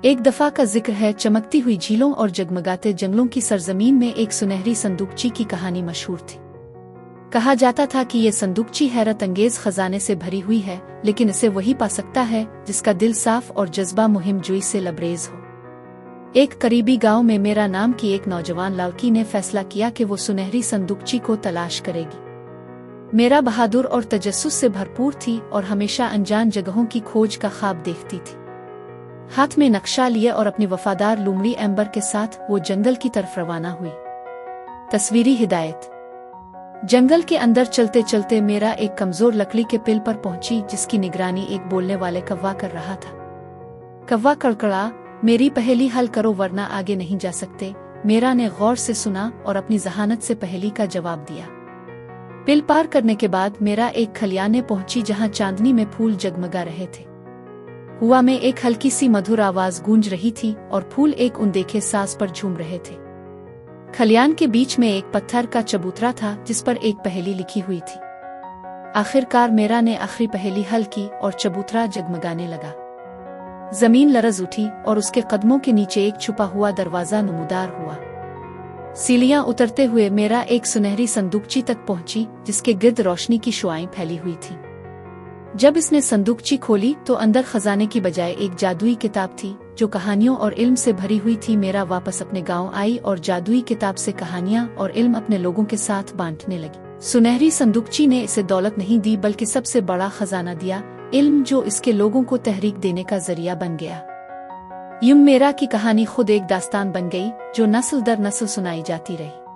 एक दफा का जिक्र है, चमकती हुई झीलों और जगमगाते जंगलों की सरजमीन में एक सुनहरी संदूकची की कहानी मशहूर थी। कहा जाता था कि ये संदूकची हैरत अंगेज खजाने से भरी हुई है, लेकिन इसे वही पा सकता है जिसका दिल साफ और जज्बा मुहिम जुई से लबरेज हो। एक करीबी गांव में मेरा नाम की एक नौजवान लड़की ने फैसला किया कि वो सुनहरी संदूकची को तलाश करेगी। मेरा बहादुर और तजस्सुस से भरपूर थी और हमेशा अनजान जगहों की खोज का ख्वाब देखती थी। हाथ में नक्शा लिए और अपनी वफादार लूमड़ी एम्बर के साथ वो जंगल की तरफ रवाना हुई। तस्वीरी हिदायत। जंगल के अंदर चलते चलते मेरा एक कमजोर लकड़ी के पिल पर पहुंची, जिसकी निगरानी एक बोलने वाले कौवा कर रहा था। कौवा कड़कड़ा, मेरी पहेली हल करो वरना आगे नहीं जा सकते। मेरा ने गौर से सुना और अपनी जहानत से पहेली का जवाब दिया। पिल पार करने के बाद मेरा एक खलियाने पहुंची, जहां चांदनी में फूल जगमगा रहे थे। हुआ में एक हल्की सी मधुर आवाज गूंज रही थी और फूल एक अनदेखे साज पर झूम रहे थे। खलियान के बीच में एक पत्थर का चबूतरा था, जिस पर एक पहेली लिखी हुई थी। आखिरकार मेरा ने आखिरी पहेली हल की और चबूतरा जगमगाने लगा। जमीन लरज उठी और उसके कदमों के नीचे एक छुपा हुआ दरवाजा नमूदार हुआ। सीढ़ियां उतरते हुए मेरा एक सुनहरी संदूकची तक पहुंची, जिसके गिर्द रोशनी की शुआएं फैली हुई थी। जब इसने संदूकची खोली तो अंदर खजाने की बजाय एक जादुई किताब थी, जो कहानियों और इल्म से भरी हुई थी। मेरा वापस अपने गांव आई और जादुई किताब से कहानियां और इल्म अपने लोगों के साथ बांटने लगी। सुनहरी संदूकची ने इसे दौलत नहीं दी, बल्कि सबसे बड़ा खजाना दिया, इल्म, जो इसके लोगों को तहरीक देने का जरिया बन गया। यूं मेरा की कहानी खुद एक दास्तान बन गई, जो नस्ल दर नस्ल सुनाई जाती रही।